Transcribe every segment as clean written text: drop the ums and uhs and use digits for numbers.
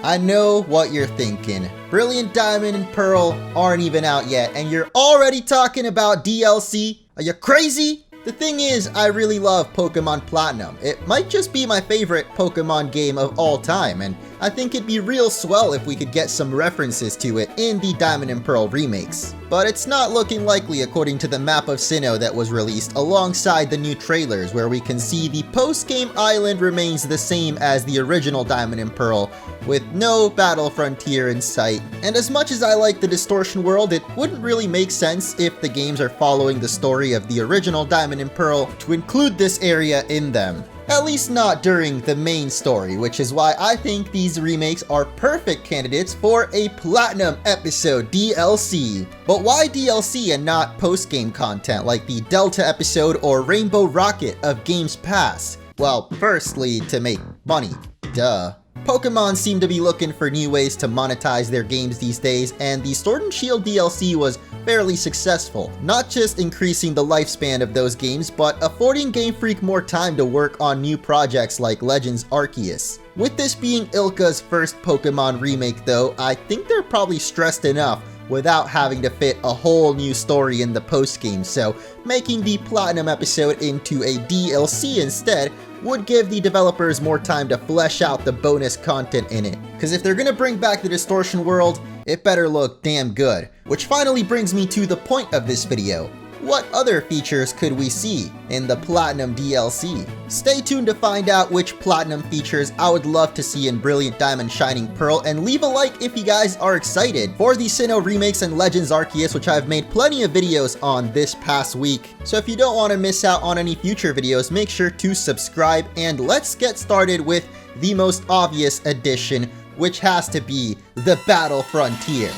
I know what you're thinking. Brilliant Diamond and Pearl aren't even out yet, and you're already talking about DLC? Are you crazy? The thing is, I really love Pokémon Platinum. It might just be my favorite Pokémon game of all time, and I think it'd be real swell if we could get some references to it in the Diamond and Pearl remakes. But it's not looking likely according to the map of Sinnoh that was released alongside the new trailers, where we can see the post-game island remains the same as the original Diamond and Pearl, with no battle frontier in sight. And as much as I like the Distortion World, it wouldn't really make sense if the games are following the story of the original Diamond and Pearl to include this area in them. At least not during the main story, which is why I think these remakes are perfect candidates for a Platinum episode DLC. But why DLC and not post-game content like the Delta episode or Rainbow Rocket of games past? Well, firstly, to make money. Duh. Pokemon seem to be looking for new ways to monetize their games these days, and the Sword and Shield DLC was fairly successful, not just increasing the lifespan of those games, but affording Game Freak more time to work on new projects like Legends Arceus. With this being Ilka's first Pokemon remake though, I think they're probably stressed enough without having to fit a whole new story in the post-game, so making the Platinum episode into a DLC instead would give the developers more time to flesh out the bonus content in it. Cause if they're gonna bring back the Distortion World, it better look damn good. Which finally brings me to the point of this video. What other features could we see in the Platinum DLC? Stay tuned to find out which Platinum features I would love to see in Brilliant Diamond Shining Pearl, and leave a like if you guys are excited for the Sinnoh remakes and Legends Arceus, which I've made plenty of videos on this past week. So if you don't want to miss out on any future videos, make sure to subscribe, and let's get started with the most obvious addition, which has to be the Battle Frontier.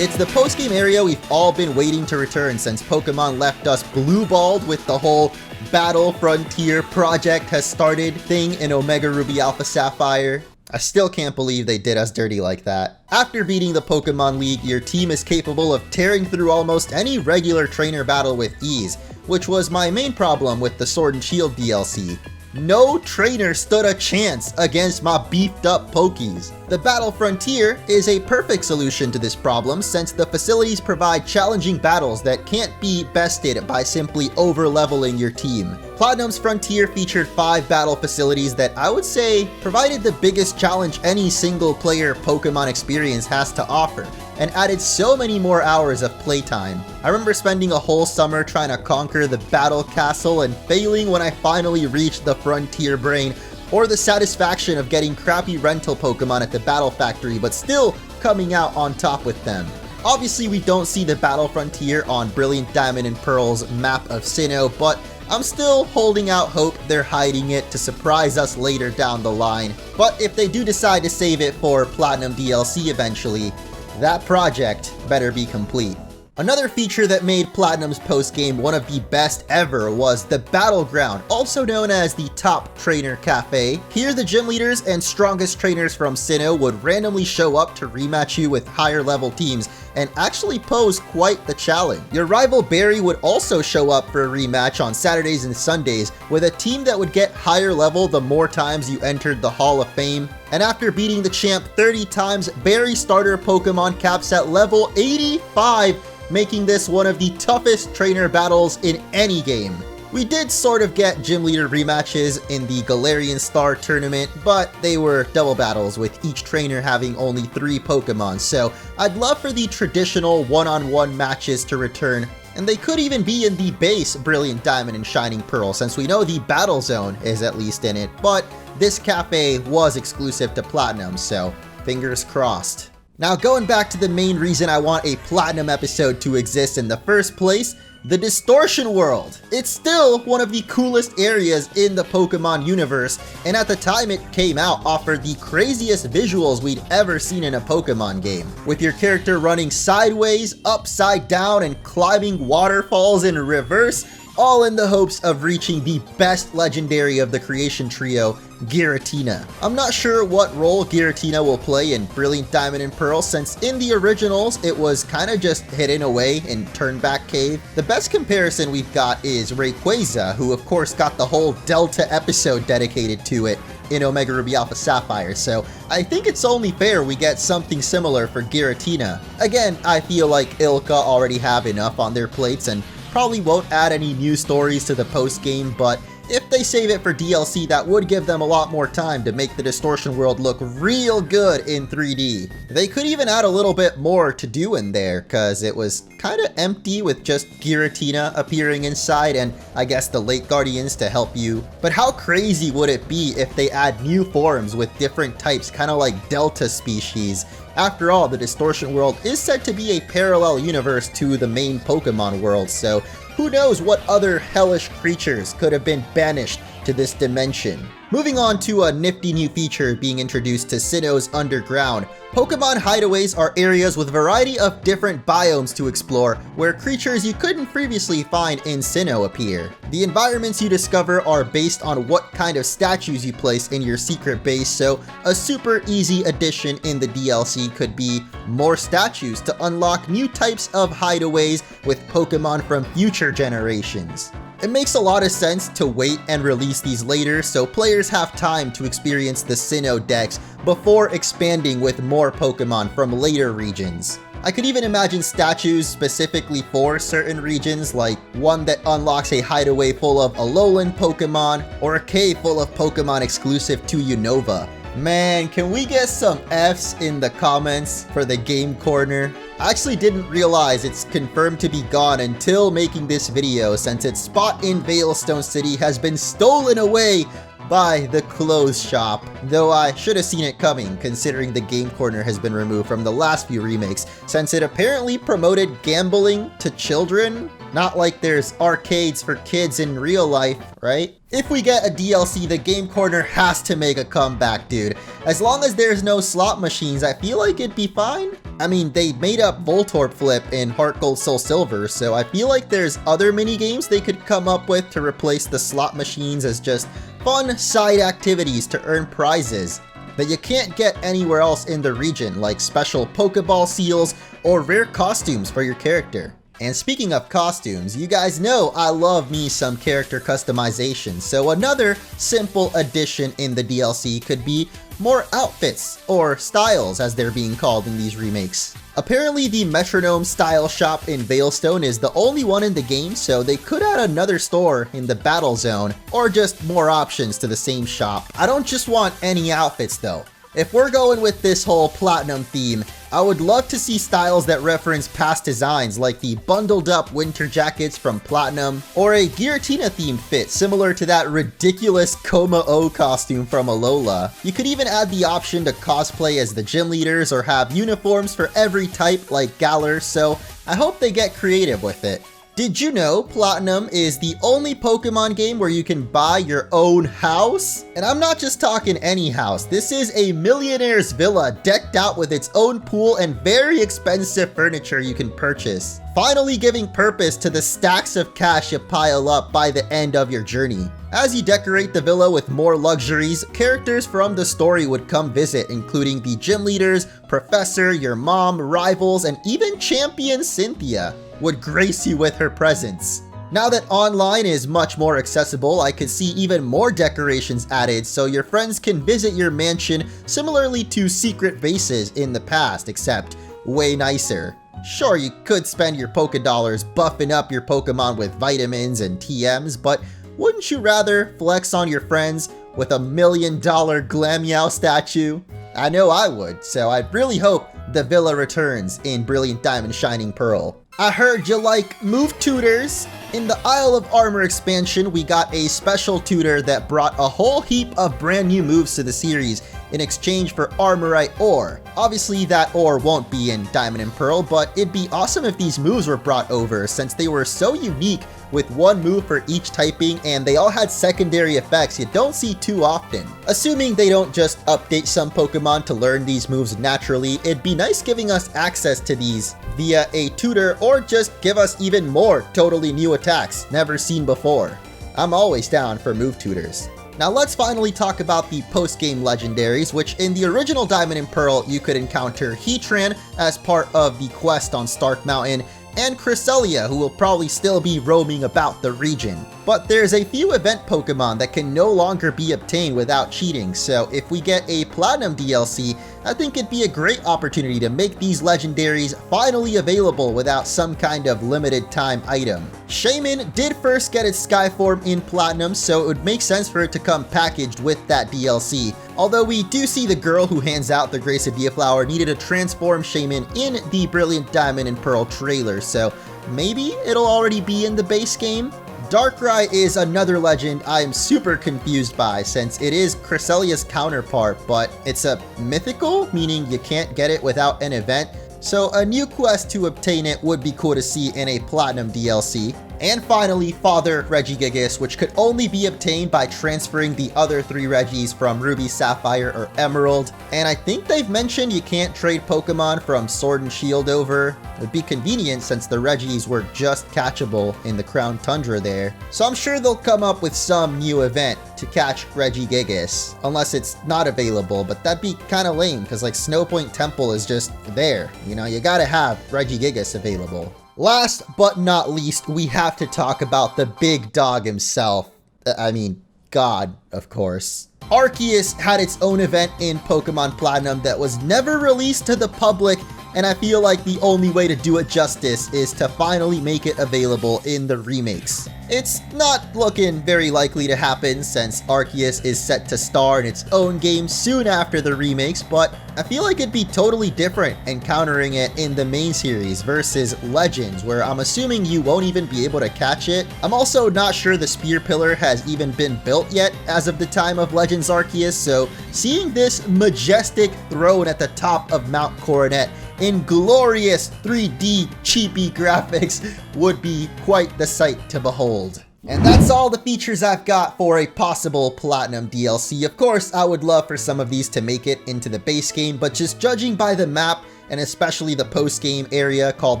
It's the post-game area we've all been waiting to return since Pokemon left us blue-balled with the whole Battle Frontier project has started thing in Omega Ruby Alpha Sapphire. I still can't believe they did us dirty like that. After beating the Pokemon League, your team is capable of tearing through almost any regular trainer battle with ease, which was my main problem with the Sword and Shield DLC. No trainer stood a chance against my beefed up Pokies. The Battle Frontier is a perfect solution to this problem since the facilities provide challenging battles that can't be bested by simply over-leveling your team. Platinum's Frontier featured 5 battle facilities that I would say provided the biggest challenge any single player Pokemon experience has to offer, and added so many more hours of playtime. I remember spending a whole summer trying to conquer the Battle Castle and failing when I finally reached the Frontier Brain, or the satisfaction of getting crappy rental Pokemon at the Battle Factory but still coming out on top with them. Obviously we don't see the Battle Frontier on Brilliant Diamond and Pearl's map of Sinnoh, but I'm still holding out hope they're hiding it to surprise us later down the line. But if they do decide to save it for Platinum DLC eventually, that project better be complete. Another feature that made Platinum's post-game one of the best ever was the Battleground, also known as the Top Trainer Cafe. Here the gym leaders and strongest trainers from Sinnoh would randomly show up to rematch you with higher level teams and actually pose quite the challenge. Your rival Barry would also show up for a rematch on Saturdays and Sundays with a team that would get higher level the more times you entered the Hall of Fame. And after beating the champ 30 times, Barry's starter Pokemon caps at level 85, making this one of the toughest trainer battles in any game. We did sort of get gym leader rematches in the Galarian Star tournament, but they were double battles with each trainer having only 3 Pokemon, so I'd love for the traditional one-on-one matches to return, and they could even be in the base Brilliant Diamond and Shining Pearl since we know the Battle Zone is at least in it, but this cafe was exclusive to Platinum, so fingers crossed. Now going back to the main reason I want a Platinum episode to exist in the first place, the Distortion World. It's still one of the coolest areas in the Pokemon universe, and at the time it came out offered the craziest visuals we'd ever seen in a Pokemon game. With your character running sideways, upside down, and climbing waterfalls in reverse, all in the hopes of reaching the best legendary of the creation trio, Giratina. I'm not sure what role Giratina will play in Brilliant Diamond and Pearl, since in the originals it was kinda just hidden away in Turnback Cave. The best comparison we've got is Rayquaza, who of course got the whole Delta episode dedicated to it in Omega Ruby Alpha Sapphire, so I think it's only fair we get something similar for Giratina. Again, I feel like Ilka already have enough on their plates and probably won't add any new stories to the post-game, but if they save it for DLC, that would give them a lot more time to make the Distortion World look real good in 3D. They could even add a little bit more to do in there, cause it was kinda empty with just Giratina appearing inside and I guess the Lake Guardians to help you. But how crazy would it be if they add new forms with different types, kinda like Delta species? After all, the Distortion World is said to be a parallel universe to the main Pokemon world, so who knows what other hellish creatures could have been banished to this dimension. Moving on to a nifty new feature being introduced to Sinnoh's Underground. Pokemon Hideaways are areas with a variety of different biomes to explore, where creatures you couldn't previously find in Sinnoh appear. The environments you discover are based on what kind of statues you place in your secret base, so a super easy addition in the DLC could be more statues to unlock new types of hideaways with Pokemon from future generations. It makes a lot of sense to wait and release these later so players have time to experience the Sinnoh Dex before expanding with more Pokemon from later regions. I could even imagine statues specifically for certain regions, like one that unlocks a hideaway full of Alolan Pokemon, or a cave full of Pokemon exclusive to Unova. Man, can we get some Fs in the comments for the game corner? I actually didn't realize it's confirmed to be gone until making this video, since its spot in Veilstone City has been stolen away by the clothes shop. Though I should have seen it coming, considering the game corner has been removed from the last few remakes, since it apparently promoted gambling to children. Not like there's arcades for kids in real life, right? If we get a DLC, the game corner has to make a comeback, dude. As long as there's no slot machines, I feel like it'd be fine. I mean, they made up Voltorb Flip in Heart Gold Soul Silver, so I feel like there's other mini games they could come up with to replace the slot machines as just fun side activities to earn prizes that you can't get anywhere else in the region, like special Pokeball seals or rare costumes for your character. And speaking of costumes, you guys know I love me some character customization, so another simple addition in the DLC could be more outfits, or styles as they're being called in these remakes. Apparently the Metronome style shop in Veilstone is the only one in the game, so they could add another store in the Battle Zone, or just more options to the same shop. I don't just want any outfits though. If we're going with this whole platinum theme, I would love to see styles that reference past designs like the bundled up winter jackets from Platinum, or a Giratina themed fit similar to that ridiculous Coma-O costume from Alola. You could even add the option to cosplay as the gym leaders or have uniforms for every type like Galar, so I hope they get creative with it. Did you know Platinum is the only Pokemon game where you can buy your own house? And I'm not just talking any house. This is a millionaire's villa decked out with its own pool and very expensive furniture you can purchase, finally giving purpose to the stacks of cash you pile up by the end of your journey. As you decorate the villa with more luxuries, characters from the story would come visit, including the gym leaders, Professor, your mom, rivals, and even Champion Cynthia would grace you with her presence. Now that online is much more accessible, I could see even more decorations added so your friends can visit your mansion similarly to secret bases in the past, except way nicer. Sure, you could spend your Poké Dollars buffing up your Pokemon with vitamins and TMs, but wouldn't you rather flex on your friends with $1 million Glammeow statue? I know I would, so I really hope the villa returns in Brilliant Diamond Shining Pearl. I heard you like move tutors. In the Isle of Armor expansion, we got a special tutor that brought a whole heap of brand new moves to the series, in exchange for Armorite ore. Obviously that ore won't be in Diamond and Pearl, but it'd be awesome if these moves were brought over since they were so unique with one move for each typing and they all had secondary effects you don't see too often. Assuming they don't just update some Pokemon to learn these moves naturally, it'd be nice giving us access to these via a tutor or just give us even more totally new attacks never seen before. I'm always down for move tutors. Now let's finally talk about the post-game legendaries, which in the original Diamond and Pearl you could encounter Heatran as part of the quest on Stark Mountain, and Cresselia, who will probably still be roaming about the region. But there's a few event Pokemon that can no longer be obtained without cheating, so if we get a Platinum DLC, I think it'd be a great opportunity to make these legendaries finally available without some kind of limited time item. Shaman did first get its Sky form in Platinum, so it would make sense for it to come packaged with that DLC. Although we do see the girl who hands out the Gracidea flower needed a transform Shaman in the Brilliant Diamond and Pearl trailer, so maybe it'll already be in the base game? Darkrai is another legend I am super confused by since it is Cresselia's counterpart, but it's a mythical, meaning you can't get it without an event. So a new quest to obtain it would be cool to see in a Platinum DLC. And finally, Father Regigigas, which could only be obtained by transferring the other 3 Regis from Ruby, Sapphire, or Emerald. And I think they've mentioned you can't trade Pokemon from Sword and Shield over. It would be convenient since the Regis were just catchable in the Crown Tundra there. So I'm sure they'll come up with some new event to catch Regigigas, unless it's not available, but that'd be kind of lame because like Snowpoint Temple is just there. You know, you gotta have Regigigas available. Last but not least, we have to talk about the big dog himself. I mean, God, of course. Arceus had its own event in Pokemon Platinum that was never released to the public, and I feel like the only way to do it justice is to finally make it available in the remakes. It's not looking very likely to happen since Arceus is set to star in its own game soon after the remakes, but I feel like it'd be totally different encountering it in the main series versus Legends, where I'm assuming you won't even be able to catch it. I'm also not sure the Spear Pillar has even been built yet as of the time of Legends Arceus, so seeing this majestic throne at the top of Mount Coronet in glorious 3D cheapy graphics would be quite the sight to behold. And that's all the features I've got for a possible Platinum DLC. Of course, I would love for some of these to make it into the base game, but just judging by the map, and especially the post-game area called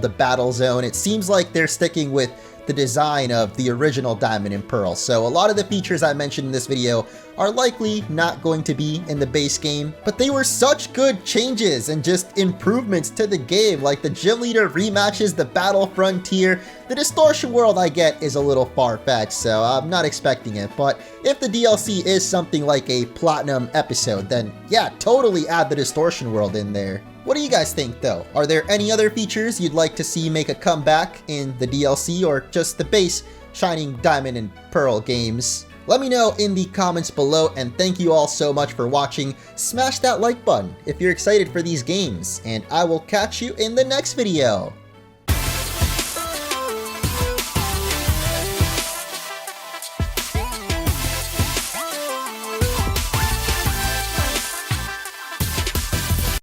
the Battle Zone, it seems like they're sticking with the design of the original Diamond and Pearl. So a lot of the features I mentioned in this video are likely not going to be in the base game, but they were such good changes and just improvements to the game, like the Gym Leader rematches, the Battle Frontier. The Distortion World I get is a little far-fetched, so I'm not expecting it, but if the DLC is something like a Platinum episode, then yeah, totally add the Distortion World in there. What do you guys think though? Are there any other features you'd like to see make a comeback in the DLC or just the base Shining Diamond and Pearl games? Let me know in the comments below, and thank you all so much for watching. Smash that like button if you're excited for these games, and I will catch you in the next video.